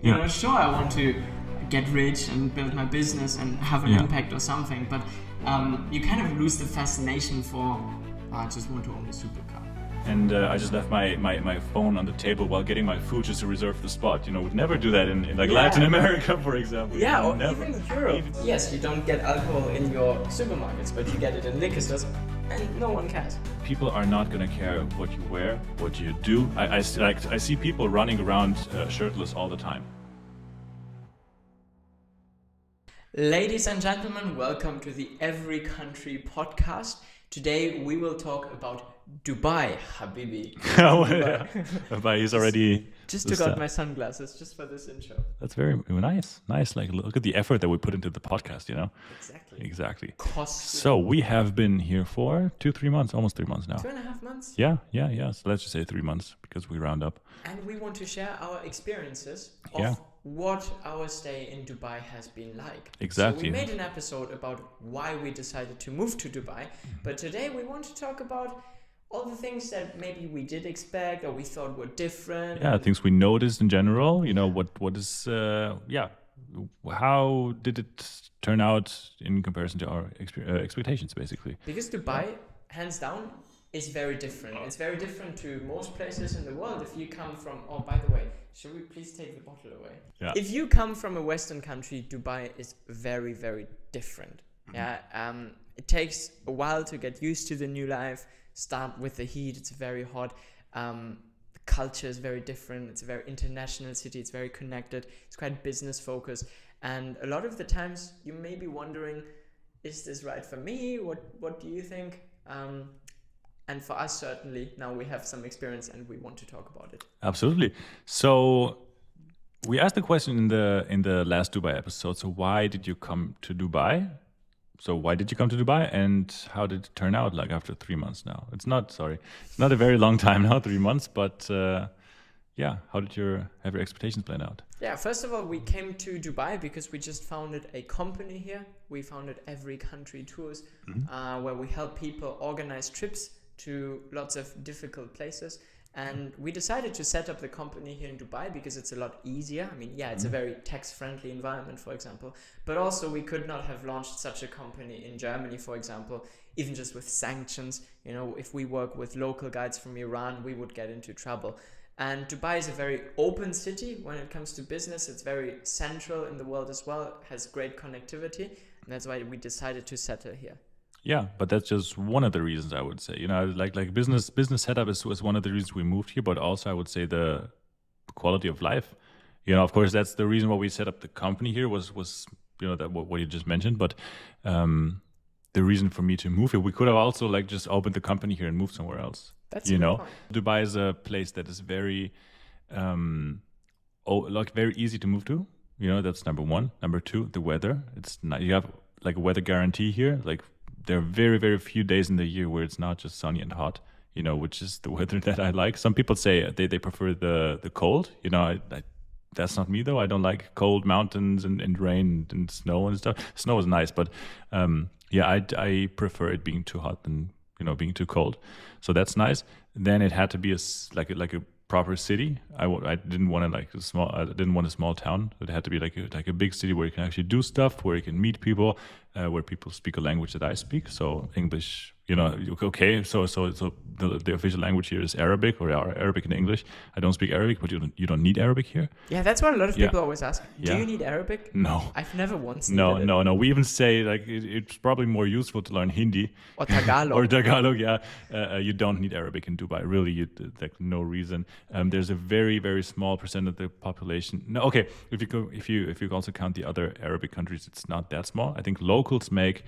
You know, sure, I want to get rich and build my business and have an impact or something, but you kind of lose the fascination for, I just want to own a supercar. And I just left my phone on the table while getting my food just to reserve the spot. You know, would never do that in Latin America, for example. Yeah, or never. even Europe. Yes, you don't get alcohol in your supermarkets, but you get it in liquor stores, and no one cares. People are not gonna care what you wear, what you do. I see people running around shirtless all the time. Ladies and gentlemen, welcome to the Every Country podcast. Today we will talk about Dubai, Habibi. But he's already... Just took out my sunglasses just for this intro. That's very nice. Nice. Like, look at the effort that we put into the podcast, you know? Exactly. So we have been here for 2-3 months, almost 3 months now. 2.5 months? Yeah. So let's just say 3 months because we round up. And we want to share our experiences of what our stay in Dubai has been like. Exactly. So we made an episode about why we decided to move to Dubai, but today we want to talk about all the things that maybe we did expect or we thought were different. Yeah, things we noticed in general. You know, what is, how did it turn out in comparison to our expectations, basically? Because Dubai, hands down, is very different. It's very different to most places in the world. If you come from, oh, by the way, should we please take the bottle away? Yeah. If you come from a Western country, Dubai is very, very different. It takes a while to get used to the new life. Start with the heat. It's very hot. The culture is very different. It's a very international city. It's very connected. It's quite business focused. And a lot of the times you may be wondering, is this right for me? What do you think? And for us, certainly, now we have some experience and we want to talk about it. Absolutely. So we asked the question in the last Dubai episode. So why did you come to Dubai? So why did you come to Dubai, and how did it turn out? Like after 3 months now, it's not a very long time now, 3 months. But how did have your expectations planned out? Yeah, first of all, we came to Dubai because we just founded a company here. We founded Every Country Tours, where we help people organize trips to lots of difficult places. And we decided to set up the company here in Dubai because it's a lot easier. I mean, it's a very tax-friendly environment, for example. But also we could not have launched such a company in Germany, for example, even just with sanctions. You know, if we work with local guides from Iran, we would get into trouble. And Dubai is a very open city when it comes to business. It's very central in the world as well. It has great connectivity. And that's why we decided to settle here. Yeah, but that's just one of the reasons, I would say. You know, like business setup is one of the reasons we moved here, but also I would say the quality of life. You know, of course, that's the reason why we set up the company here was you know, that what you just mentioned. But the reason for me to move here, we could have also just opened the company here and moved somewhere else. That's point. Dubai is a place that is very very easy to move to. You know, that's number one. Number two, the weather. It's not, you have like a weather guarantee here. Like, there are very, very few days in the year where it's not just sunny and hot, you know, which is the weather that I like. Some people say they prefer the cold. You know, I that's not me, though. I don't like cold mountains and rain and snow and stuff. Snow is nice, but I prefer it being too hot than, you know, being too cold. So that's nice. Then it had to be like a proper city. I didn't want I didn't want a small town. It had to be like a big city where you can actually do stuff, where you can meet people, where people speak a language that I speak. So English, you know, okay. So the official language here is Arabic, or Arabic and English. I don't speak Arabic, but you don't need Arabic here. Yeah, that's what a lot of people always ask. Do you need Arabic? No. I've never once needed it. No. We even say it's probably more useful to learn Hindi or Tagalog. Yeah, you don't need Arabic in Dubai. Really, no reason. There's a very, very small percent of the population. No, okay. If you also count the other Arabic countries, it's not that small. I think locals make.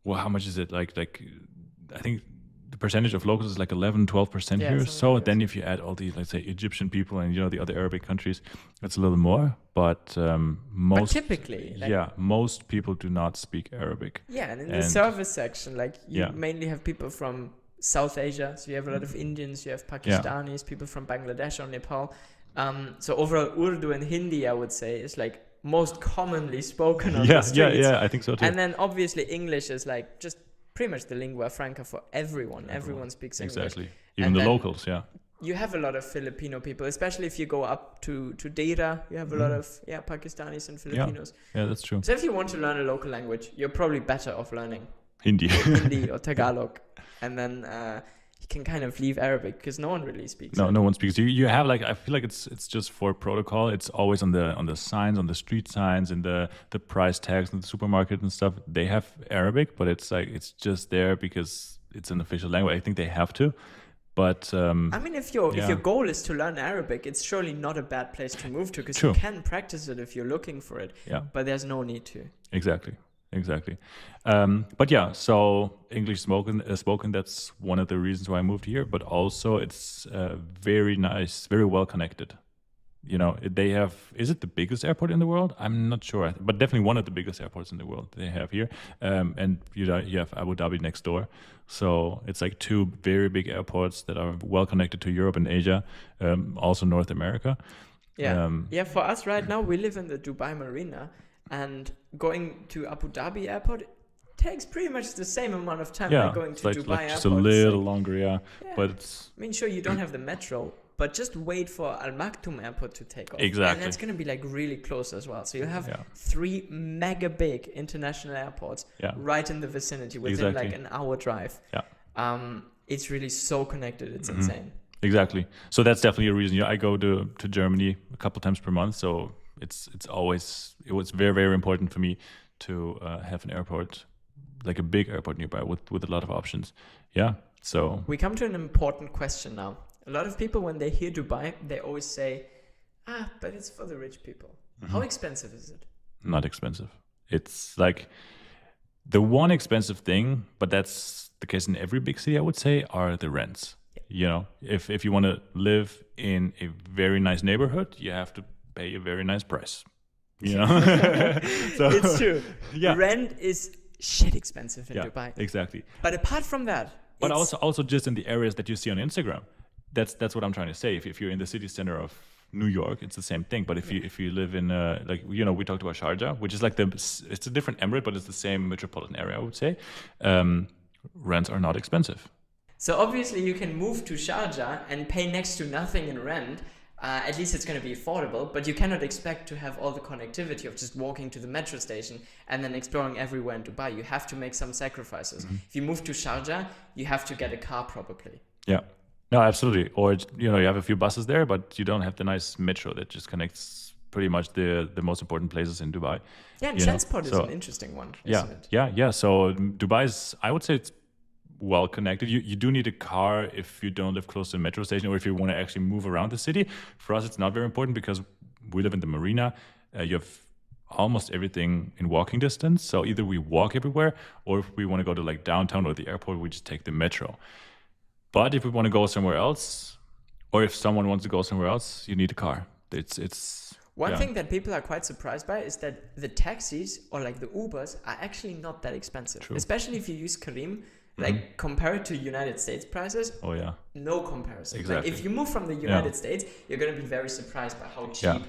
Well, how much is it? Like I think the percentage of locals is like 11-12% here. So then if you add all the, let's say, Egyptian people and, you know, the other Arabic countries, that's a little more. But most typically, most people do not speak Arabic. Yeah, and in the service section, you mainly have people from South Asia. So you have a lot of Indians, you have Pakistanis, people from Bangladesh or Nepal. So overall, Urdu and Hindi, I would say, is like most commonly spoken on the streets. Yeah, I think so too. And then obviously English is like just pretty much the lingua franca for everyone. Everyone speaks English. Exactly. Even the locals, you have a lot of Filipino people, especially if you go up to Dera. You have a lot of Pakistanis and Filipinos. Yeah, that's true. So if you want to learn a local language, you're probably better off learning Hindi or Tagalog, and then you can kind of leave Arabic because no one really speaks. No one speaks. You have like, I feel like it's just for protocol. It's always on the signs, on the street signs, and the price tags in the supermarket and stuff. They have Arabic, but it's like it's just there because it's an official language. I think they have to. But I mean, if your goal is to learn Arabic, it's surely not a bad place to move to, because you can practice it if you're looking for it. Yeah. But there's no need to. Exactly. But yeah, so English spoken. That's one of the reasons why I moved here. But also, it's very nice, very well connected. You know, they have. Is it the biggest airport in the world? I'm not sure, but definitely one of the biggest airports in the world they have here. And you have Abu Dhabi next door, so it's like two very big airports that are well connected to Europe and Asia, also North America. Yeah. For us right now, we live in the Dubai Marina, and going to Abu Dhabi airport takes pretty much the same amount of time like going to Dubai airport. Just a little longer, but it's. I mean, sure, you don't have the metro. But just wait for Al Maktoum airport to take off. Exactly. And that's going to be like really close as well. So you have 3 mega big international airports right in the vicinity within like an hour drive. Yeah. It's really so connected. It's insane. Exactly. So that's definitely a reason. I go to Germany a couple times per month. So it was very, very important for me to have an airport, like a big airport nearby with a lot of options. Yeah. So we come to an important question now. A lot of people, when they hear Dubai, they always say, but it's for the rich people. How expensive is it? Not expensive. It's like the one expensive thing, but that's the case in every big city, I would say, are the rents. Yeah. You know, if you want to live in a very nice neighborhood, you have to pay a very nice price. You know? So, it's true. Yeah. Rent is shit expensive in Dubai. Exactly. But apart from that... But also just in the areas that you see on Instagram. That's what I'm trying to say. If you're in the city center of New York, it's the same thing. But if you live in we talked about Sharjah, which is like it's a different emirate, but it's the same metropolitan area, I would say. Rents are not expensive. So obviously you can move to Sharjah and pay next to nothing in rent. At least it's going to be affordable, but you cannot expect to have all the connectivity of just walking to the metro station and then exploring everywhere in Dubai. You have to make some sacrifices. If you move to Sharjah, you have to get a car probably. Yeah. No, absolutely. Or, you have a few buses there, but you don't have the nice metro that just connects pretty much the most important places in Dubai. Yeah, and transport is an interesting one, isn't it? Yeah. So Dubai's, I would say it's well connected. You do need a car if you don't live close to a metro station or if you want to actually move around the city. For us, it's not very important because we live in the marina. You have almost everything in walking distance. So either we walk everywhere, or if we want to go to like downtown or the airport, we just take the metro. But if we want to go somewhere else, or if someone wants to go somewhere else, you need a car. It's one thing that people are quite surprised by is that the taxis or like the Ubers are actually not that expensive. True. Especially if you use Karim, like compare it to United States prices. Oh yeah. No comparison. Exactly. Like if you move from the United States, you're going to be very surprised by how cheap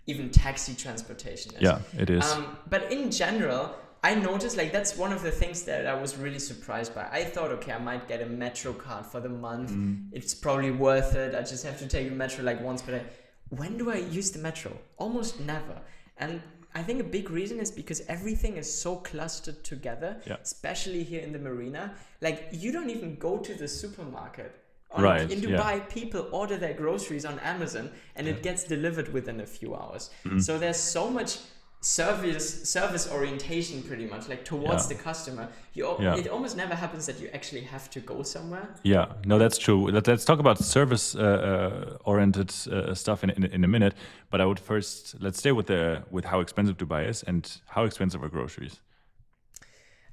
even taxi transportation is. Yeah, it is. But in general, I noticed like that's one of the things that I was really surprised by. I thought, okay, I might get a metro card for the month. It's probably worth it. I just have to take the metro like once per day. When do I use the metro? Almost never. And I think a big reason is because everything is so clustered together, especially here in the marina. Like you don't even go to the supermarket. In Dubai, people order their groceries on Amazon and it gets delivered within a few hours. So there's so much service orientation pretty much like towards the customer. It almost never happens that you actually have to go somewhere. Yeah, no, that's true. Let's talk about service oriented stuff in a minute, but I would let's stay with how expensive Dubai is and how expensive are groceries.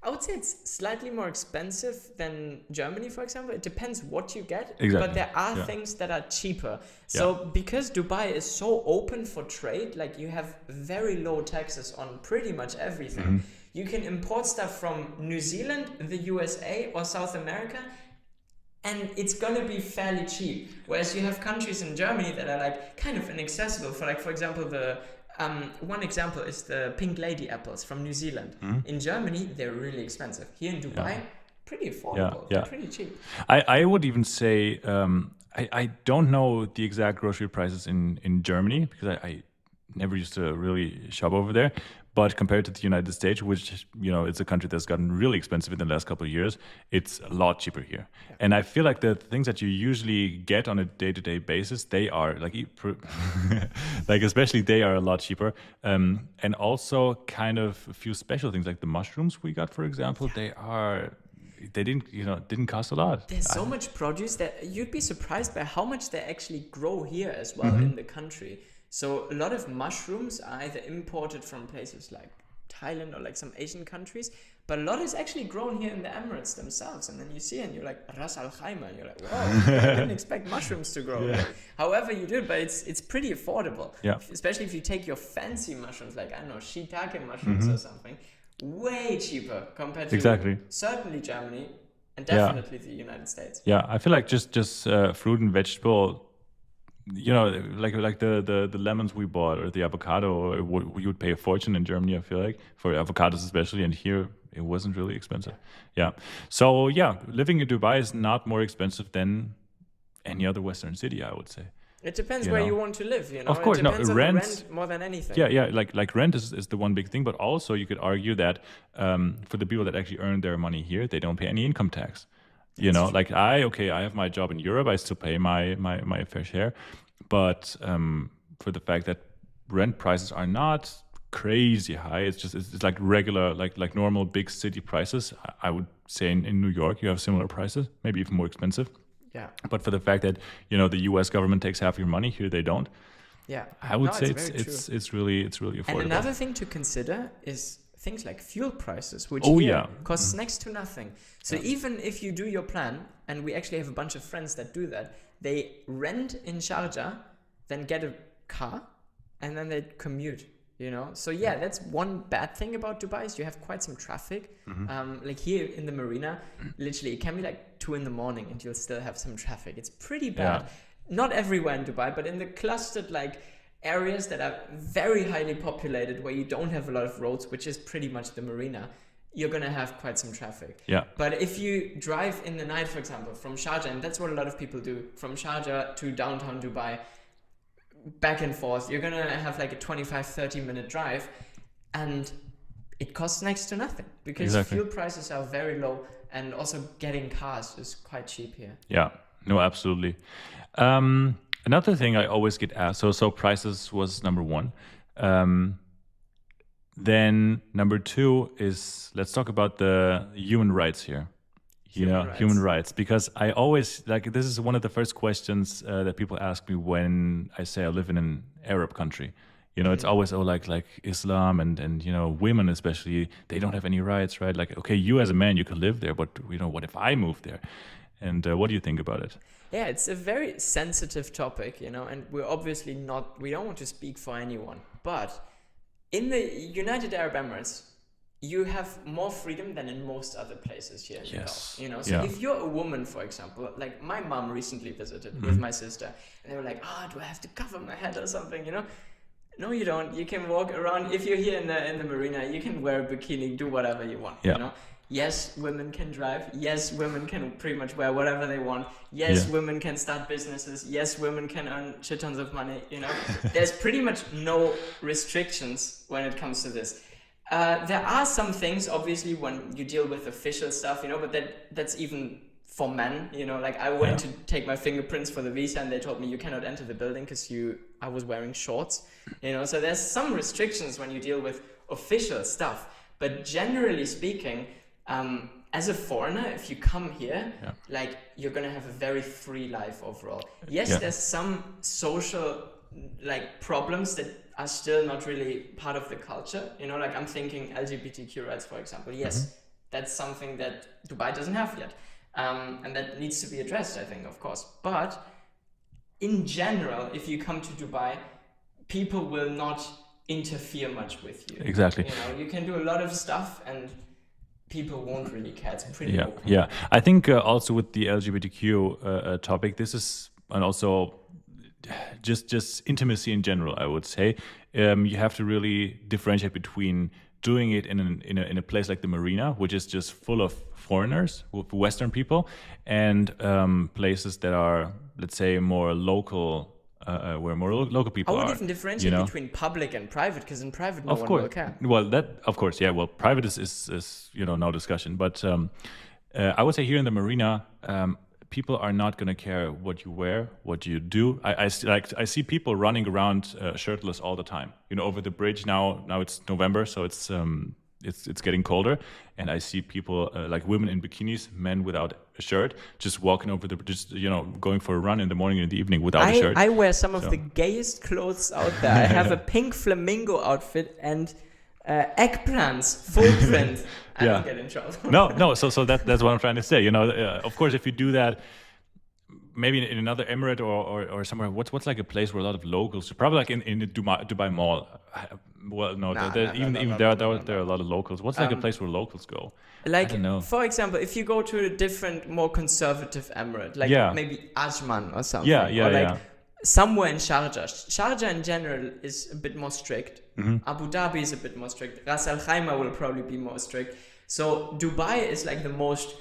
I would say it's slightly more expensive than Germany, for example. It depends what you get, exactly. But there are things that are cheaper. So because Dubai is so open for trade, like you have very low taxes on pretty much everything. You can import stuff from New Zealand, the USA, or South America, and it's going to be fairly cheap. Whereas you have countries in Germany that are like kind of inaccessible. For example, one example is the pink lady apples from New Zealand. In Germany, they're really expensive. Here in Dubai, pretty affordable. They're pretty cheap. I would even say, I don't know the exact grocery prices in Germany because I never used to really shop over there. But compared to the United States, which, it's a country that's gotten really expensive in the last couple of years, it's a lot cheaper here. Yeah. And I feel like the things that you usually get on a day-to-day basis, they are like, like especially they are a lot cheaper. And also kind of a few special things like the mushrooms we got, for example, they didn't cost a lot. There's so much produce that you'd be surprised by how much they actually grow here as well in the country. So a lot of mushrooms are either imported from places like Thailand or like some Asian countries, but a lot is actually grown here in the Emirates themselves. And then you see it and you're like, Ras Al Khaimah, and you're like, wow, I didn't expect mushrooms to grow. Yeah. However you do it, but it's pretty affordable. Yeah. Especially if you take your fancy mushrooms, like, I don't know, shiitake mushrooms or something, way cheaper compared to certainly Germany and definitely the United States. Yeah, I feel like just fruit and vegetable, like the lemons we bought or the avocado, you would pay a fortune in Germany, I feel like, for avocados especially, and here it wasn't really expensive. Yeah. So living in Dubai is not more expensive than any other Western city, I would say. It depends where you want to live, Of course, it depends on the rent more than anything. Yeah, like rent is the one big thing, but also you could argue that for the people that actually earn their money here, they don't pay any income tax. Like I have my job in Europe, I still pay my fair share, but for the fact that rent prices are not crazy high, it's like regular, like normal big city prices. I would say in New York you have similar prices, maybe even more expensive. Yeah. But for the fact that the U.S. government takes half your money, here they don't. Yeah. I would say it's really affordable. And another thing to consider is things like fuel prices, which costs next to nothing. So even if you do your plan, and we actually have a bunch of friends that do that, they rent in Sharjah, then get a car, and then they commute. So that's one bad thing about Dubai is you have quite some traffic. Like here in the marina, literally it can be like 2 a.m. and you'll still have some traffic. It's pretty bad. Not everywhere in Dubai, but in the clustered like areas that are very highly populated where you don't have a lot of roads, which is pretty much the marina, you're going to have quite some traffic. Yeah. But if you drive in the night, for example, from Sharjah, and that's what a lot of people do, from Sharjah to downtown Dubai, back and forth, you're going to have like a 25-30 minute drive, and it costs next to nothing because fuel prices are very low, and also getting cars is quite cheap here. Yeah, no, absolutely. Another thing I always get asked, so prices was number one. Then number two is, let's talk about the human rights here. Human rights, because I always, this is one of the first questions that people ask me when I say I live in an Arab country. It's always, like Islam and women especially, they don't have any rights, right? Like, okay, you as a man, you can live there, but what if I move there? And what do you think about it? Yeah, it's a very sensitive topic, and we're obviously we don't want to speak for anyone, but in the United Arab Emirates, you have more freedom than in most other places here in the Gulf. So if you're a woman, for example, like my mom recently visited with my sister, and they were like, do I have to cover my head or something, No, you don't. You can walk around. If you're here in the marina, you can wear a bikini, do whatever you want, Yes, women can drive. Yes, women can pretty much wear whatever they want. Yes, women can start businesses. Yes, women can earn shit tons of money, There's pretty much no restrictions when it comes to this. There are some things, obviously, when you deal with official stuff, but that's even for men, like I went to take my fingerprints for the visa, and they told me you cannot enter the building because I was wearing shorts, so there's some restrictions when you deal with official stuff. But generally speaking, as a foreigner, if you come here, like you're going to have a very free life overall. Yes, there's some social like problems that are still not really part of the culture, like I'm thinking LGBTQ rights, for example. Yes, that's something that Dubai doesn't have yet, and that needs to be addressed, I think, of course. But in general, if you come to Dubai, people will not interfere much with you. Exactly. You can do a lot of stuff and people won't really care. It's pretty open. Yeah. I think also with the LGBTQ topic, this is, and also just intimacy in general, I would say, you have to really differentiate between doing it in a place like the marina, which is just full of foreigners, Western people, and places that are let's say, more local. Where more local people I would are. even differentiate between public and private, because in private no one will care. Well, that of course, yeah. Well, private is no discussion. But I would say here in the marina, people are not going to care what you wear, what you do. I see people running around shirtless all the time. Over the bridge now. Now it's November, so it's getting colder, and I see people like women in bikinis, men without a shirt, just walking over going for a run in the morning and in the evening without a shirt. I wear some of the gayest clothes out there. I have a pink flamingo outfit and eggplants, full print. I don't get in trouble. No. So that's what I'm trying to say. Of course, if you do that, maybe in another emirate or somewhere. What's like a place where a lot of locals? Probably like in the Dubai Mall. Well, no, even there are a lot of locals. What's like a place where locals go? Like, I don't know. For example, if you go to a different, more conservative emirate, like maybe Ajman or something, somewhere in Sharjah. Sharjah in general is a bit more strict. Abu Dhabi is a bit more strict. Ras Al Khaimah will probably be more strict. So Dubai is like the most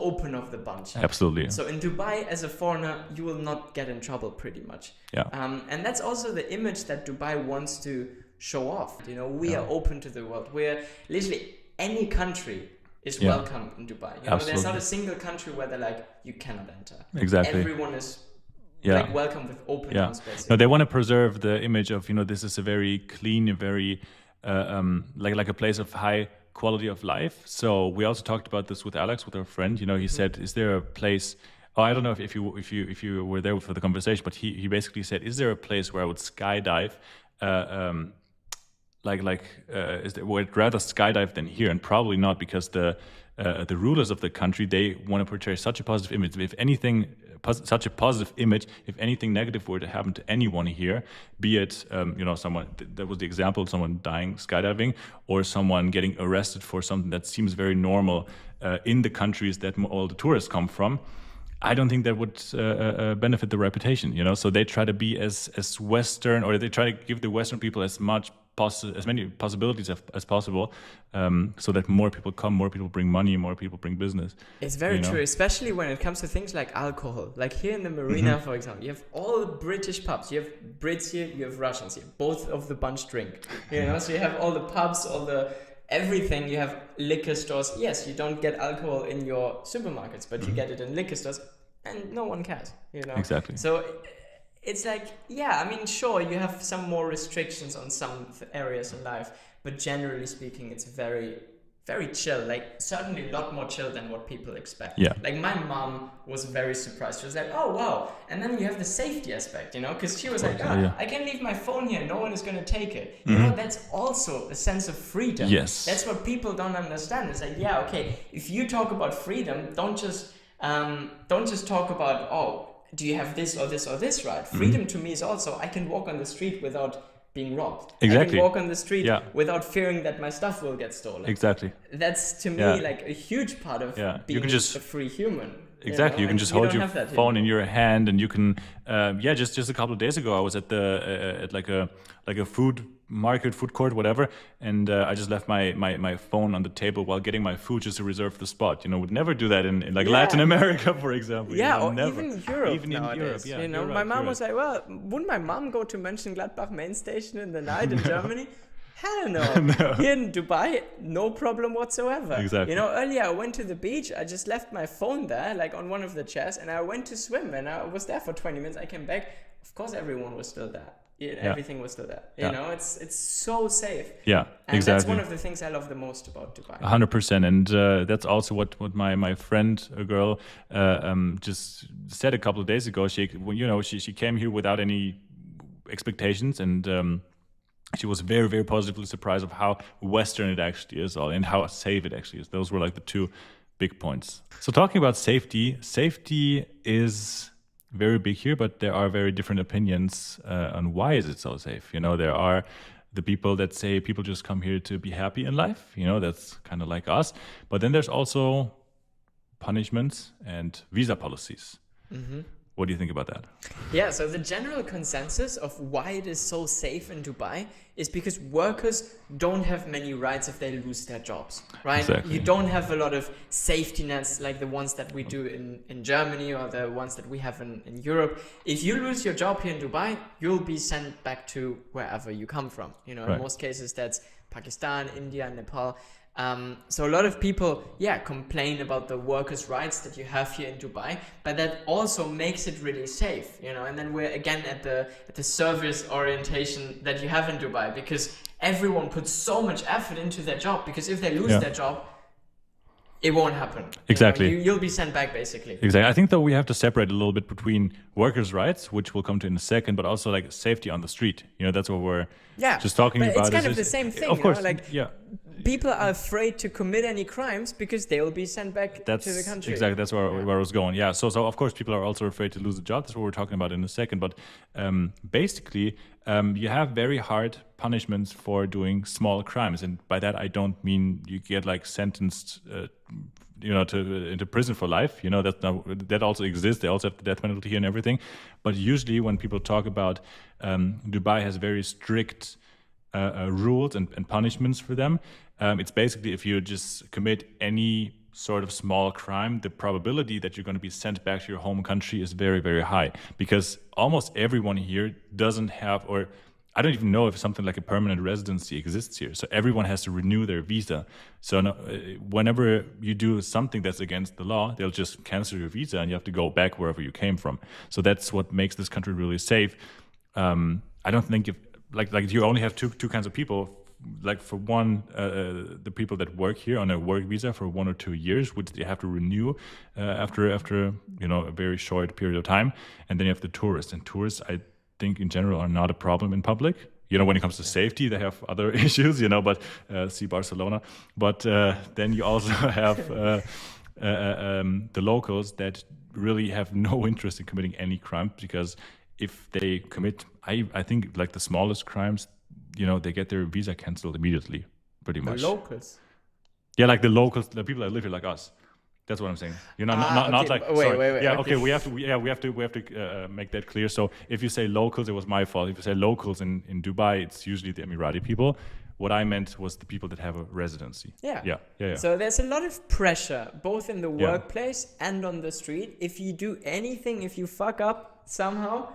open of the bunch. Absolutely. So in Dubai, as a foreigner, you will not get in trouble pretty much. Yeah. And that's also the image that Dubai wants to show off. We are open to the world. We're literally any country is welcome in Dubai. There's not a single country where they're like, you cannot enter. Exactly. Everyone is like welcome with open arms. Basically. No, they want to preserve the image of this is a very clean, a very like a place of high quality of life. So we also talked about this with Alex, with our friend. He said, "Is there a place?" Oh, I don't know if you were there for the conversation, but he basically said, "Is there a place where I would skydive?" Would rather skydive than here, and probably not, because the rulers of the country, they want to portray such a positive image. If anything, such a positive image, if anything negative were to happen to anyone here, be it someone, that was the example, someone dying skydiving, or someone getting arrested for something that seems very normal in the countries that all the tourists come from, I don't think that would benefit the reputation. So they try to be as Western, or they try to give the Western people as many possibilities as possible, so that more people come, more people bring money, more people bring business. It's very true, especially when it comes to things like alcohol. Like here in the marina, for example, you have all the British pubs. You have Brits here, you have Russians here. Both of the bunch drink. So you have all the pubs, all the everything. You have liquor stores. Yes, you don't get alcohol in your supermarkets, but you get it in liquor stores, and no one cares. Exactly. So it's like, sure, you have some more restrictions on some areas in life, but generally speaking, it's very, very chill. Like, certainly a lot more chill than what people expect. Yeah. Like, my mom was very surprised. She was like, oh, wow. And then you have the safety aspect, because she was like, I can leave my phone here. No one is going to take it. That's also a sense of freedom. Yes. That's what people don't understand. It's like, okay, if you talk about freedom, don't just talk about, do you have this or this or this right? Freedom to me is also, I can walk on the street without being robbed. Exactly. I can walk on the street without fearing that my stuff will get stolen. Exactly. That's, to me, like a huge part of being a free human. Exactly. You can just hold your phone in your hand, and you can, just a couple of days ago, I was at at like a food market, food court, whatever, and I just left my phone on the table while getting my food, just to reserve the spot. Would never do that in Latin America, for example. Or never. even Europe. Even nowadays, in Europe, my mom was like, well, wouldn't my mom go to Mönchengladbach main station in the night in Germany? Hell no. Here in Dubai, no problem whatsoever. Exactly. Earlier I went to the beach, I just left my phone there, like on one of the chairs, and I went to swim, and I was there for 20 minutes. I came back. Of course, everyone was still there. Everything was still there. It's so safe. Yeah, and exactly. That's one of the things I love the most about Dubai. 100%, and that's also what my friend, a girl, just said a couple of days ago. She came here without any expectations, and she was very, very positively surprised of how Western it actually is, and how safe it actually is. Those were like the two big points. So talking about safety is very big here, but there are very different opinions on why is it so safe. There are the people that say people just come here to be happy in life. That's kind of like us. But then there's also punishments and visa policies. What do you think about that? Yeah, so the general consensus of why it is so safe in Dubai is because workers don't have many rights if they lose their jobs, right? Exactly. You don't have a lot of safety nets like the ones that we do in Germany or the ones that we have in Europe. If you lose your job here in Dubai, you'll be sent back to wherever you come from. You know, in most cases that's Pakistan, India, Nepal. So a lot of people, complain about the workers' rights that you have here in Dubai, but that also makes it really safe, you know. And then we're again at the service orientation that you have in Dubai, because everyone puts so much effort into their job, because if they lose their job, it won't happen. Exactly. You'll be sent back, basically. Exactly. I think, though, we have to separate a little bit between workers' rights, which we'll come to in a second, but also like safety on the street. You know, that's what we're just talking about. It's kind of the same thing. Of course. People are afraid to commit any crimes because they will be sent back to the country. Exactly. That's where I was going. Yeah. So of course, people are also afraid to lose a job. That's what we're talking about in a second. But basically, you have very hard punishments for doing small crimes, and by that I don't mean you get like sentenced, into prison for life. You know, that also exists. They also have the death penalty here and everything. But usually, when people talk about Dubai has very strict rules and punishments for them. It's basically if you just commit any sort of small crime, the probability that you're going to be sent back to your home country is very, very high, because almost everyone here doesn't have, or I don't even know if something like a permanent residency exists here. So everyone has to renew their visa. So whenever you do something that's against the law, they'll just cancel your visa and you have to go back wherever you came from. So that's what makes this country really safe. I don't think if like you only have two kinds of people. Like for one, the people that work here on a work visa for 1 or 2 years, which they have to renew after a very short period of time, and then you have the tourists. And tourists, I think in general, are not a problem in public. You know, when it comes to safety, they have other issues. You know, but see Barcelona. But then you also have the locals that really have no interest in committing any crime, because if they commit, I think like the smallest crimes, you know, they get their visa canceled immediately, pretty much. The locals? Yeah, like the locals, the people that live here like us. That's what I'm saying. You know, not like. Wait. Yeah, okay. We have to make that clear. So if you say locals, it was my fault. If you say locals in Dubai, it's usually the Emirati people. What I meant was the people that have a residency. Yeah. So there's a lot of pressure, both in the workplace and on the street. If you do anything, if you fuck up somehow,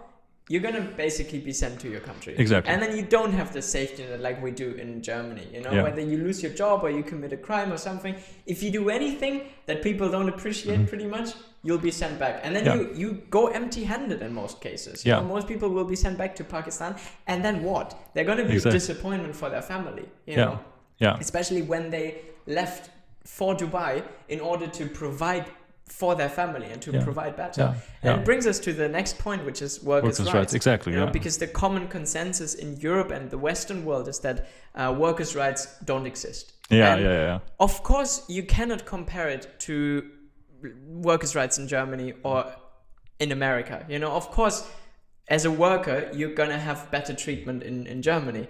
you're going to basically be sent to your country. Exactly. And then you don't have the safety net like we do in Germany. You know, whether you lose your job or you commit a crime or something, if you do anything that people don't appreciate pretty much, you'll be sent back. And then you go empty-handed in most cases. You know, most people will be sent back to Pakistan. And then what? They're going to be a disappointment for their family. You know? Especially when they left for Dubai in order to provide for their family and to provide better. And it brings us to the next point, which is workers' rights. Exactly. You know, because the common consensus in Europe and the Western world is that workers' rights don't exist. Of course, you cannot compare it to workers' rights in Germany or in America. You know, of course, as a worker, you're going to have better treatment in Germany.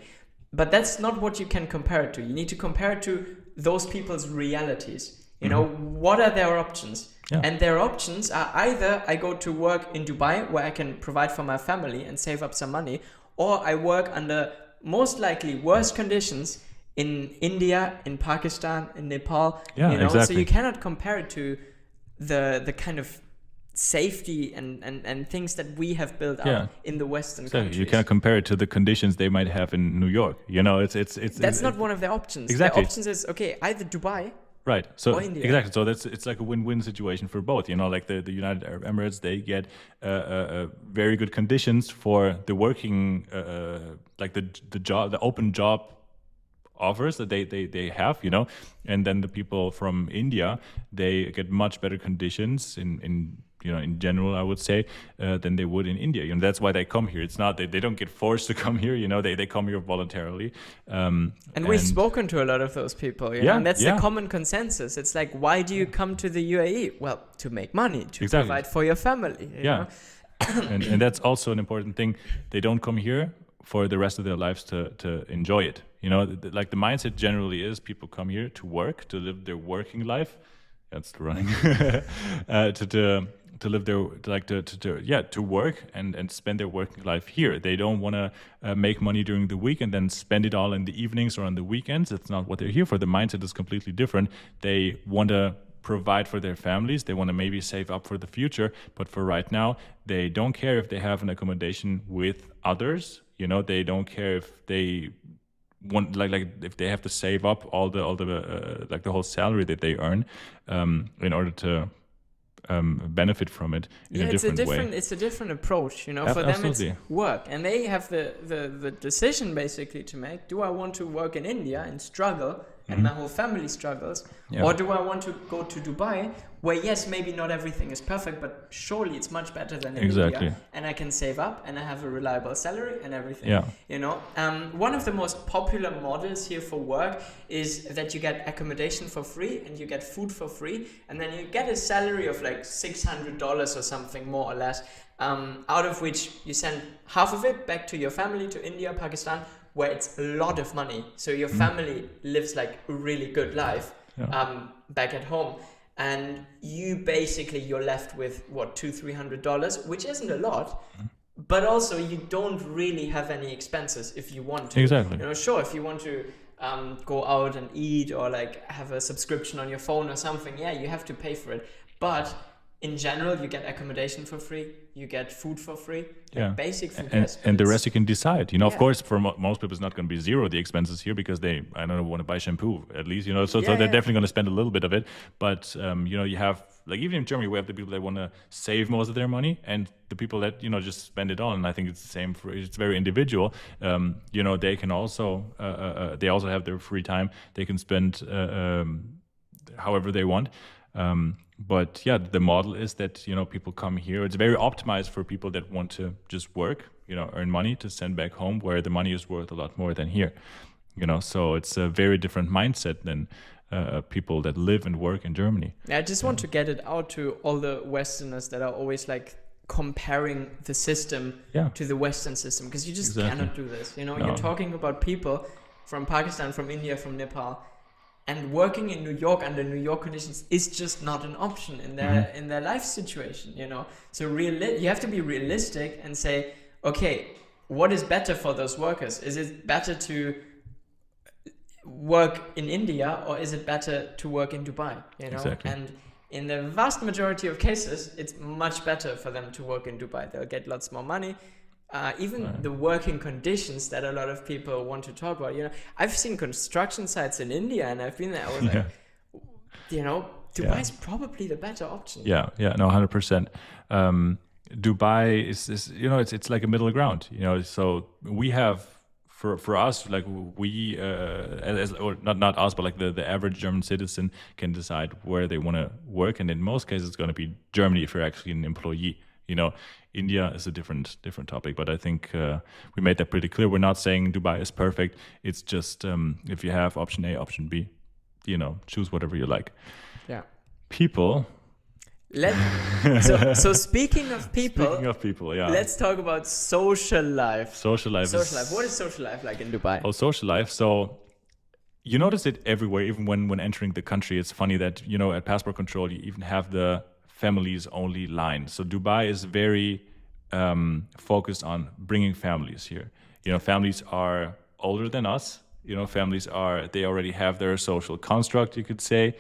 But that's not what you can compare it to. You need to compare it to those people's realities. You know, what are their options? And their options are either I go to work in Dubai where I can provide for my family and save up some money, or I work under most likely worse conditions in India, in Pakistan, in Nepal. So you cannot compare it to the kind of safety and things that we have built up in the Western countries. You cannot compare it to the conditions they might have in New York. You know, that's not one of their options. Exactly. The options is either Dubai. Right. So exactly. So it's like a win-win situation for both. You know, like the United Arab Emirates, they get very good conditions for the working, like the job, the open job offers that they have. You know, and then the people from India, they get much better conditions in general, I would say, than they would in India. You know, that's why they come here. It's not they don't get forced to come here. You know, they come here voluntarily. And we've spoken to a lot of those people. You know? And that's the common consensus. It's like, why do you come to the UAE? Well, to make money, to provide for your family. You know? and that's also an important thing. They don't come here for the rest of their lives to enjoy it. You know, like the mindset generally is people come here to work, to live their working life. That's running to live their to work and spend their working life here. They don't want to make money during the week and then spend it all in the evenings or on the weekends. That's not what they're here for. The mindset is completely different. They want to provide for their families. They want to maybe save up for the future, but for right now, they don't care if they have an accommodation with others. They don't care if they want if they have to save up all the the whole salary that they earn in order to benefit from it in a different way. It's a different approach, For them Absolutely. it's work, and they have the decision basically to make. Do I want to work in India and struggle, and my whole family struggles, or do I want to go to Dubai, where yes, maybe not everything is perfect, but surely it's much better than in India, and I can save up, and I have a reliable salary and everything. One of the most popular models here for work is that you get accommodation for free and you get food for free, and then you get a salary of like $600 or something, more or less, out of which you send half of it back to your family, to India, Pakistan, where it's a lot of money. So your family lives like a really good life back at home. And you're left with $200-$300, which isn't a lot, but also you don't really have any expenses if you want to. Exactly. Sure, if you want to go out and eat or like have a subscription on your phone or something, you have to pay for it. But in general, you get accommodation for free, you get food for free, basic food. And the rest you can decide. Of course, for most people, it's not going to be zero, the expenses here, because they, I don't know, want to buy shampoo, at least, so they're definitely going to spend a little bit of it. But, you have, like, even in Germany, we have the people that want to save most of their money and the people that, just spend it all. And I think it's the same it's very individual. They can also, they also have their free time. They can spend however they want. But the model is that, people come here. It's very optimized for people that want to just work, earn money to send back home, where the money is worth a lot more than here, So it's a very different mindset than people that live and work in Germany. I just want to get it out to all the Westerners that are always like comparing the system to the Western system, because you just cannot do this. You're talking about people from Pakistan, from India, from Nepal. And working in New York under New York conditions is just not an option in their life situation, So you have to be realistic and say, okay, what is better for those workers? Is it better to work in India, or is it better to work in Dubai? Exactly. And in the vast majority of cases, it's much better for them to work in Dubai. They'll get lots more money. The working conditions that a lot of people want to talk about, I've seen construction sites in India, and I've been there. I was like, Dubai is probably the better option. 100%. Dubai is it's like a middle ground, So we have for us, like we or not us, but like the average German citizen can decide where they want to work, and in most cases, it's going to be Germany if you're actually an employee. India is a different topic, but I think we made that pretty clear. We're not saying Dubai is perfect. It's just if you have option A, option B, choose whatever you like. Yeah. People. So speaking of people, let's talk about social life. Social life. What is social life like in Dubai? Oh, social life. So you notice it everywhere, even when entering the country. It's funny that at passport control you even have the families only line. So Dubai is very focused on bringing families here. Families are older than us. They already have their social construct, you could say.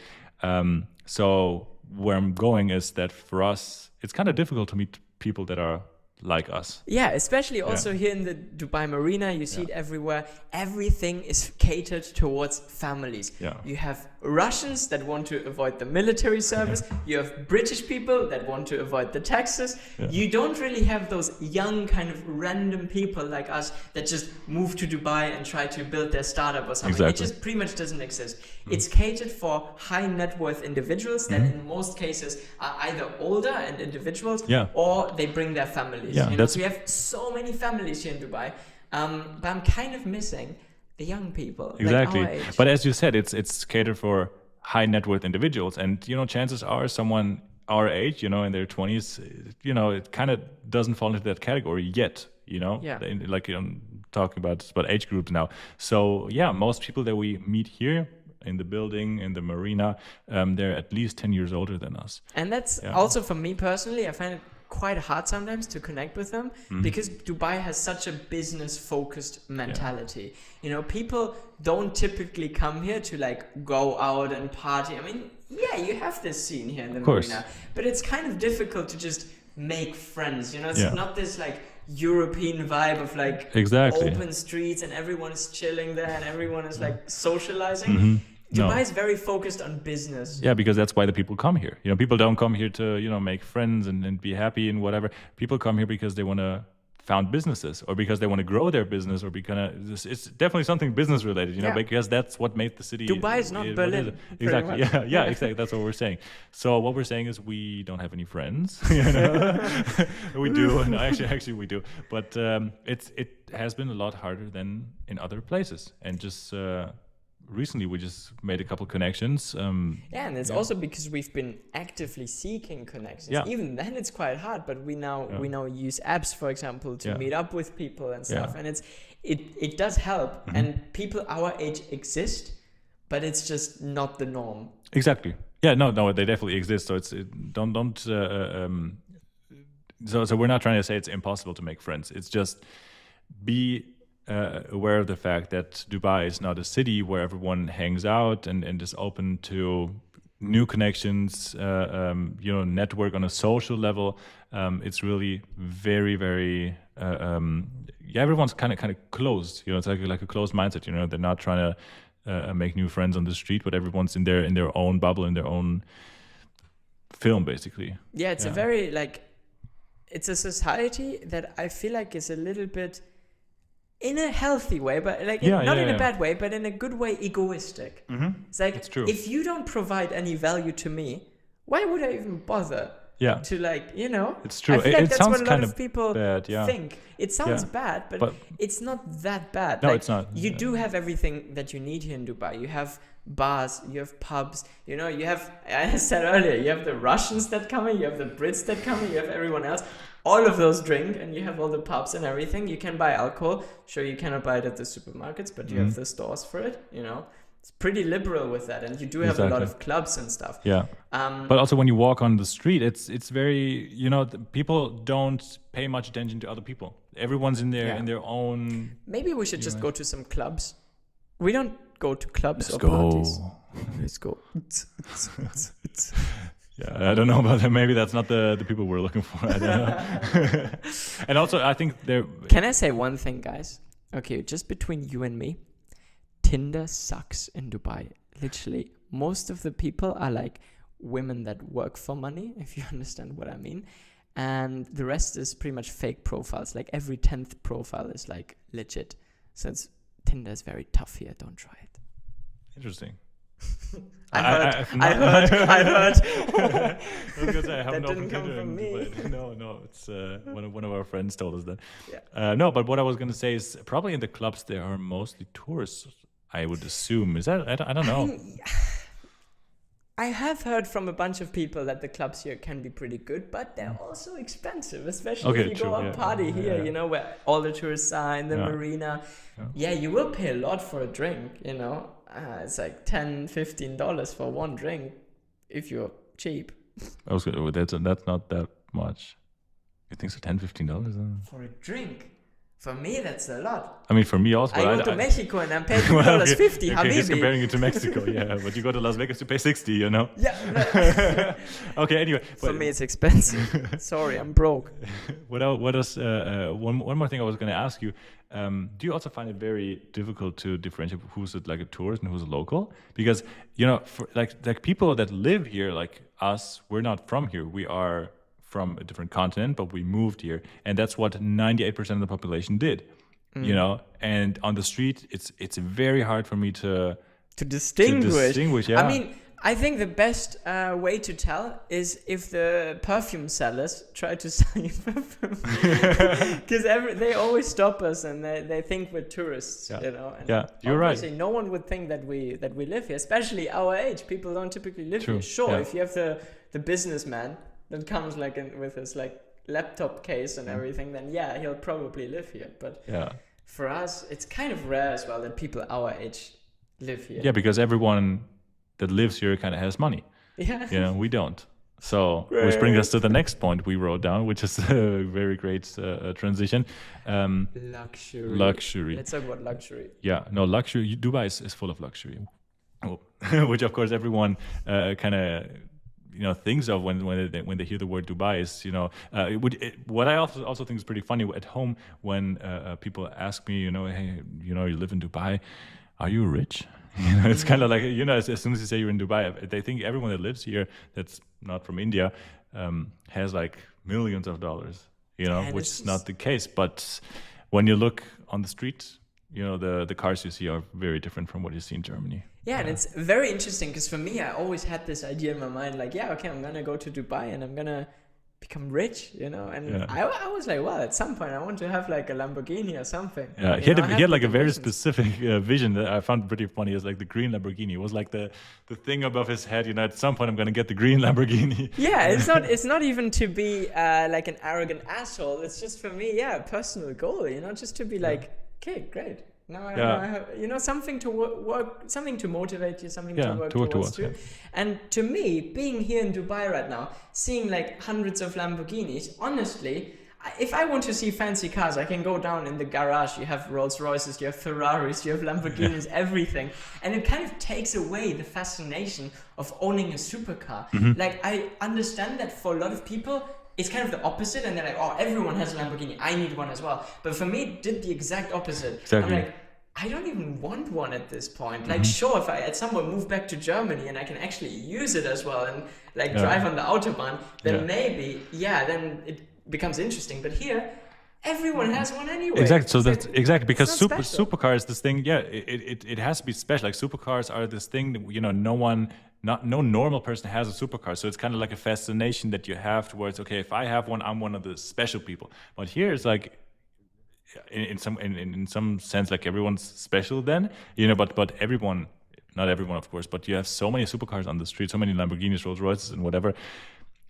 So where I'm going is that for us, it's kind of difficult to meet people that are like us. Yeah, especially also here in the Dubai Marina, you see it everywhere. Everything is catered towards families. Yeah. You have Russians that want to avoid the military service. You have British people that want to avoid the taxes. Yeah. You don't really have those young kind of random people like us that just move to Dubai and try to build their startup or something. Exactly. It just pretty much doesn't exist. It's catered for high net worth individuals that in most cases are either older and individuals or they bring their families. Yeah, So we have so many families here in Dubai, but I'm kind of missing the young people. Exactly. Like our age. But as you said, it's catered for high net worth individuals, and chances are someone our age, in their 20s, it kind of doesn't fall into that category yet. Like I'm talking about age groups now. So most people that we meet here, in the building, in the marina, they're at least 10 years older than us. And that's also for me personally, I find it quite hard sometimes to connect with them because Dubai has such a business focused mentality. You know, people don't typically come here to like go out and party. I mean, yeah, you have this scene here in the marina, but it's kind of difficult to just make friends. You know, it's not this like European vibe of like open streets and everyone is chilling there and everyone is like socializing. Dubai is very focused on business. Yeah, because that's why the people come here. You know, people don't come here to, you know, make friends and be happy and whatever. People come here because they want to found businesses or because they want to grow their business or because it's definitely something business related, you know, because that's what made the city. Dubai is not Berlin. Exactly. Yeah, exactly. That's what we're saying. So what we're saying is we don't have any friends. You know? We do. No, actually we do. But it has been a lot harder than in other places. And just recently we just made a couple connections. And it's also because we've been actively seeking connections. Yeah. Even then it's quite hard, but we now use apps, for example, to meet up with people and stuff. And it does help. And people our age exist, but it's just not the norm. Exactly. Yeah, no, they definitely exist. So so we're not trying to say it's impossible to make friends. It's just be aware of the fact that Dubai is not a city where everyone hangs out and is open to new connections, network on a social level. It's really very, very, everyone's kind of closed. You know, it's like a closed mindset. You know, they're not trying to make new friends on the street, but everyone's in their own bubble, in their own film, basically. Yeah, it's a very it's a society that I feel like is a little bit, in a healthy way, but not in a bad way, but in a good way, egoistic. It's like, it's true. If you don't provide any value to me, why would I even bother? To it's true. I feel like that's what a lot of people think. It sounds bad, but it's not that bad. No, it's not. You do have everything that you need here in Dubai. You have bars, you have pubs, you know, you have, I said earlier, you have the Russians that come in, you have the Brits that come in, you have everyone else. All of those drink, and you have all the pubs and everything. You can buy alcohol. Sure, you cannot buy it at the supermarkets, but you have the stores for it, you know. It's pretty liberal with that, and you do have a lot of clubs and stuff. Yeah. But also when you walk on the street, it's very, you know, people don't pay much attention to other people. Everyone's in their own. Maybe we should just go to some clubs. We don't go to clubs Let's or parties. Let's go. Yeah, I don't know about that. Maybe that's not the people we're looking for. I don't know. And also, I think there. Can I say one thing, guys? Okay, just between you and me, Tinder sucks in Dubai. Literally, most of the people are like women that work for money, if you understand what I mean. And the rest is pretty much fake profiles. Like every 10th profile is like legit. So Tinder is very tough here. Don't try it. Interesting. I heard. I was gonna say, I have that no didn't come from me. No, it's one of our friends told us that. Yeah. No, but what I was gonna say is probably in the clubs there are mostly tourists. I would assume. Is that I don't know. I have heard from a bunch of people that the clubs here can be pretty good, but they're also expensive, especially if you go out party here, you know, where all the tourists are in the marina. Yeah, you will pay a lot for a drink, you know. It's like $10-15 for one drink if you're cheap. That's not that much. You think so? $10-15 for a drink? For me, that's a lot. I mean, for me also. I go to Mexico and I'm paying $2.50. Okay, he's comparing it to Mexico, but you go to Las Vegas to pay $60, you know? Yeah. Okay, anyway. For me, it's expensive. Sorry, I'm broke. What else? One more thing I was going to ask you. Do you also find it very difficult to differentiate who's like a tourist and who's a local? Because, you know, for like people that live here, like us, we're not from here. We are from a different continent, but we moved here, and that's what 98% of the population did. You know, and on the street, it's very hard for me to distinguish. Yeah. I mean, I think the best way to tell is if the perfume sellers try to sell you perfume, because they always stop us and they think we're tourists. You know. And you're right. No one would think that we live here, especially our age. People don't typically live here. Sure, if you have the businessman that comes with his like laptop case and everything, then he'll probably live here. But for us, it's kind of rare as well that people our age live here. Yeah, because everyone that lives here kind of has money. Yeah. You know, we don't. So, which brings us to the next point we wrote down, which is a very great transition. Luxury. Let's talk about luxury. Yeah, no, luxury. Dubai is full of luxury, which of course everyone kind of thinks of when they hear the word Dubai. Is what I also think is pretty funny at home when people ask me, hey, you live in Dubai, are you rich? It's kind of like, as soon as you say you're in Dubai, they think everyone that lives here that's not from India has like millions of dollars, which is not the case. But when you look on the street, the cars you see are very different from what you see in Germany. Yeah, and it's very interesting because for me, I always had this idea in my mind, like, yeah, okay, I'm going to go to Dubai and I'm going to become rich, and I was like, well, at some point I want to have like a Lamborghini or something. Yeah, he had like a very specific vision that I found pretty funny. Is like the green Lamborghini. It was like the thing above his head. At some point I'm gonna get the green Lamborghini. Yeah, it's not even to be like an arrogant asshole. It's just for me, a personal goal. Just to be like, okay, great. Now I have, something to work, something to motivate you, something to work towards. And to me, being here in Dubai right now, seeing like hundreds of Lamborghinis, honestly, if I want to see fancy cars, I can go down in the garage. You have Rolls Royces, you have Ferraris, you have Lamborghinis, everything. And it kind of takes away the fascination of owning a supercar. Mm-hmm. Like, I understand that for a lot of people, it's kind of the opposite, and they're like, oh, everyone has a Lamborghini, I need one as well. But for me, it did the exact opposite. Exactly. I'm like, I don't even want one at this point. Like, sure, if I at some point move back to Germany and I can actually use it as well and like drive on the Autobahn, then maybe, then it becomes interesting. But here, everyone has one anyway. Exactly. So that's exactly because supercar is this thing. Yeah, it has to be special. Like supercars are this thing that no normal person has a supercar. So it's kind of like a fascination that you have towards, okay, if I have one, I'm one of the special people. But here it's like, in some sense, like everyone's special then, but everyone, not everyone of course, but you have so many supercars on the street, so many Lamborghinis, Rolls Royces and whatever.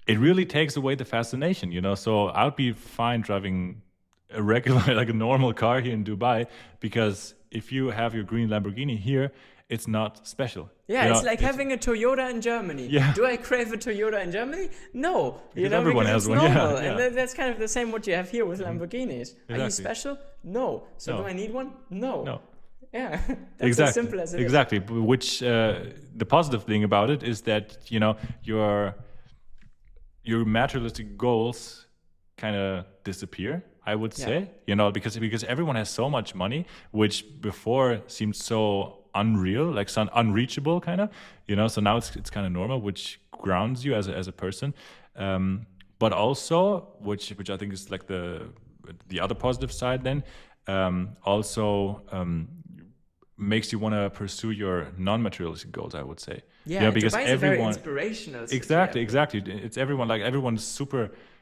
It really takes away the fascination, So I'll be fine driving a regular, like a normal car here in Dubai, because if you have your green Lamborghini here, it's not special. Yeah, it's like having a Toyota in Germany. Yeah. Do I crave a Toyota in Germany? No. Because everyone has one. Normal. Yeah. And that's kind of the same what you have here with Lamborghinis. Exactly. Are you special? No. So do I need one? No. Yeah, that's as simple as it is. Exactly. Which the positive thing about it is that your materialistic goals kind of disappear, I would say. Because everyone has so much money, which before seemed so unreal, like so unreachable kind of, so now it's kind of normal, which grounds you as a person, but also which I think is like the other positive side then, also makes you want to pursue your non-materialistic goals, I would say. Because Dubai is very inspirational. Exactly. It's everyone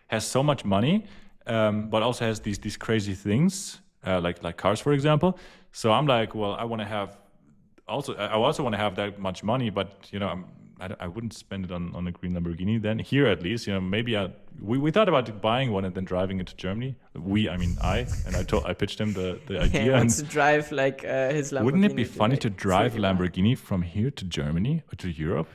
has so much money, but also has these crazy things, like cars, for example. So I'm like, well, I also want to have that much money, but I wouldn't spend it on a green Lamborghini then. Here at least, maybe we thought about buying one and then driving it to Germany. I pitched him the idea. He wants to drive like his Lamborghini. Wouldn't it be funny to drive a Lamborghini from here to Germany or to Europe?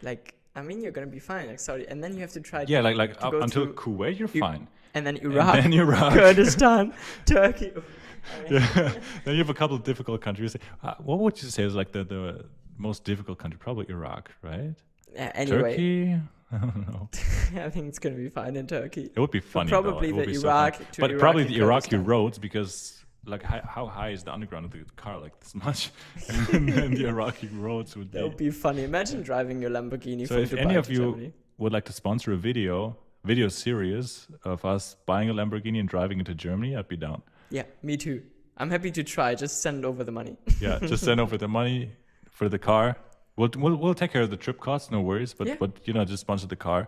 Like, I mean, you're gonna be fine. Like, sorry, and then you have to try. Yeah, like until Kuwait, you're fine. And then Iraq, Kurdistan, Turkey. Then you have a couple of difficult countries. What would you say is like the most difficult country? Probably Iraq, right? Anyway. Turkey? I don't know. I think it's going to be fine in Turkey. It would be funny. But probably the Iraq. So but probably the Iraqi roads, because like how high is the underground of the car? Like this much, and then the Iraqi roads would be. That would be funny. Imagine driving your Lamborghini from Dubai. So if any of you Germany would like to sponsor a video series of us buying a Lamborghini and driving it to Germany, I'd be down. Yeah, me too. I'm happy to try. Just send over the money. Yeah, just send over the money for the car. We'll take care of the trip costs, no worries. But just sponsor the car.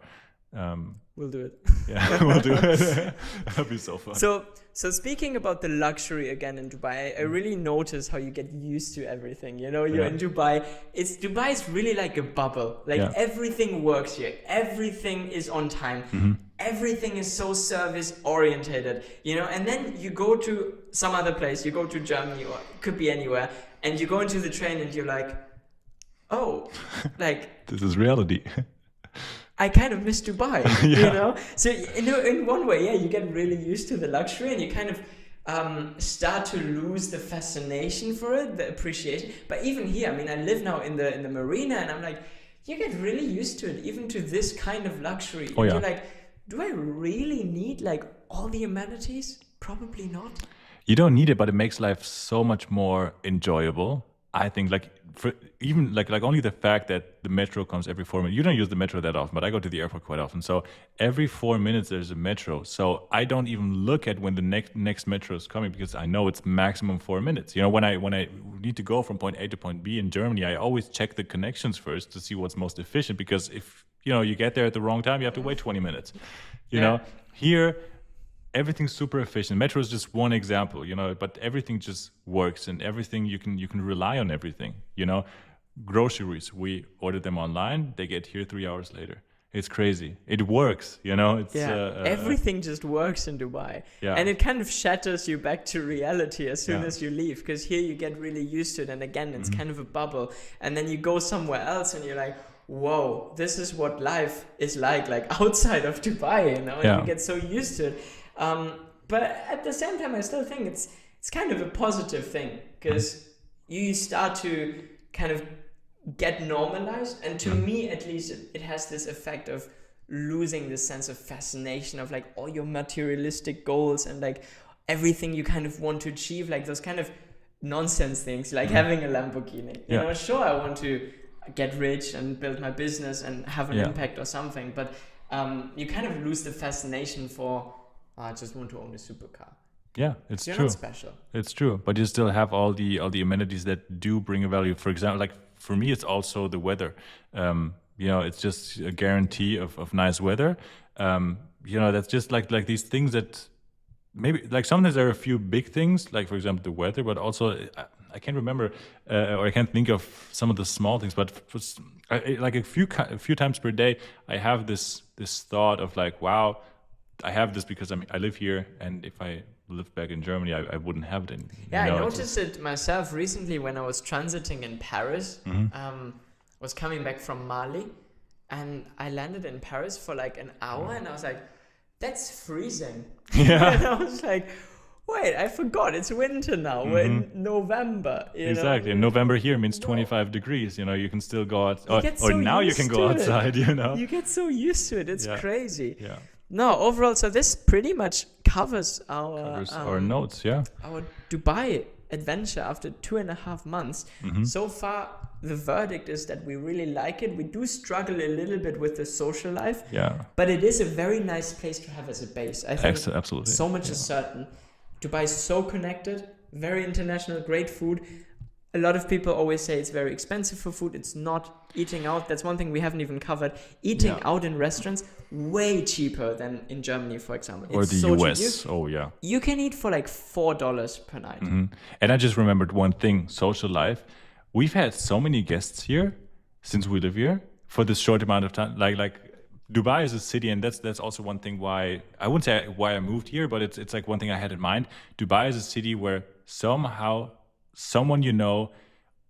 We'll do it. Yeah, we'll do it. That'll be so fun. So speaking about the luxury again in Dubai, I really notice how you get used to everything. You're in Dubai. Dubai is really like a bubble. Like everything works here. Everything is on time. Mm-hmm. Everything is so service orientated. And then you go to some other place. You go to Germany or it could be anywhere. and you go into the train and you're like, oh, like this is reality. I kind of miss Dubai, Yeah. you know? So, in one way, yeah, you get really used to the luxury and you kind of start to lose the fascination for it, the appreciation. But even here, I mean, I live now in the marina and I'm like, you get really used to it, even to this kind of luxury. Oh, and yeah. You're like, do I really need like all the amenities? Probably not. You don't need it, but it makes life so much more enjoyable. I think, like, for even like only the fact that the metro comes every 4 minutes. You don't use the metro that often, but I go to the airport quite often. So every 4 minutes there's a metro. So I don't even look at when the next metro is coming because I know it's maximum 4 minutes. You know, when I need to go from point A to point B in Germany, I always check the connections first to see what's most efficient. Because if you get there at the wrong time, you have to wait 20 minutes. You know, here. Everything's super efficient. Metro is just one example, but everything just works, and everything you can rely on everything. Groceries, we order them online, they get here 3 hours later. It's crazy. It works, It's everything just works in Dubai, and it kind of shatters you back to reality as soon as you leave, because here you get really used to it, and again, it's kind of a bubble, and then you go somewhere else, and you're like, whoa, this is what life is like outside of Dubai, and you get so used to it. But at the same time, I still think it's kind of a positive thing, because you start to kind of get normalized, and to me at least it has this effect of losing the sense of fascination of like all your materialistic goals and like everything you kind of want to achieve, like those kind of nonsense things, like having a Lamborghini. Sure, I want to get rich and build my business and have an impact or something, but you kind of lose the fascination for I just want to own a supercar. Yeah, it's You're true. Not special. It's true, but you still have all the amenities that do bring a value. For example, like for me, it's also the weather. It's just a guarantee of nice weather. That's just like these things that maybe like sometimes there are a few big things, like for example the weather, but also I can't remember or I can't think of some of the small things. But like a few times per day, I have this thought of like, wow. I have this because I live here, and if I lived back in Germany, I wouldn't have it. I noticed it myself recently when I was transiting in Paris. Was coming back from Mali, and I landed in Paris for like an hour, and I was like, that's freezing. Yeah. And I was like, wait, I forgot, it's winter now. We're in November. Exactly. And November here means 25 degrees. You can still go out. Or now you can go outside, You get so used to it. It's crazy. Yeah. No, overall, so this pretty much covers our notes, our Dubai adventure after 2.5 months. So far, the verdict is that we really like it. We do struggle a little bit with the social life, but it is a very nice place to have as a base. I think absolutely. So much is certain. Dubai is so connected, very international, great food. A lot of people always say it's very expensive for food. It's not. Eating out, that's one thing we haven't even covered. Eating out in restaurants, way cheaper than in Germany, for example. Or the US. Cheap. You can eat for like $4 per night. And I just remembered one thing, social life. We've had so many guests here since we live here for this short amount of time. Like Dubai is a city, and that's also one thing why, I wouldn't say why I moved here, but it's like one thing I had in mind. Dubai is a city where somehow someone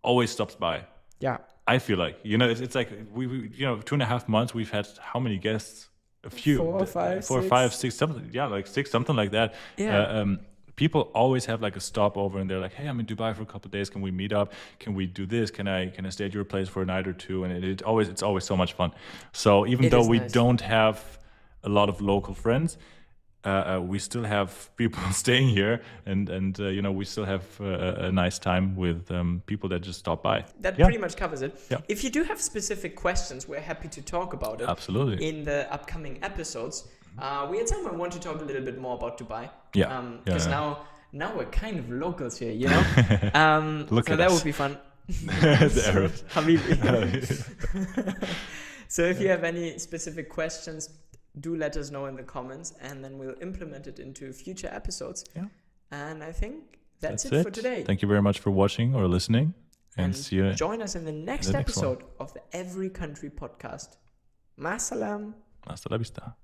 always stops by. Yeah. I feel like, it's like we 2.5 months, we've had how many guests? A few. 4, 5, 6, something. Yeah, like 6, something like that. Yeah. People always have like a stopover, and they're like, hey, I'm in Dubai for a couple of days. Can we meet up? Can we do this? Can I stay at your place for a night or two? And it's always so much fun. So even though we don't have a lot of local friends, we still have people staying here, and we still have a nice time with people that just stop by. That pretty much covers it. Yeah. If you do have specific questions, we're happy to talk about it. Absolutely. In the upcoming episodes. We at some point want to talk a little bit more about Dubai. Yeah. Because now we're kind of locals here, Look so at that us. would be fun. The Arabs. Habibi. So if you have any specific questions, do let us know in the comments, and then we'll implement it into future episodes. Yeah. And I think that's it for today. Thank you very much for watching or listening. And see you. Join us in the next episode of the Every Country podcast. Ma salam. Hasta la vista.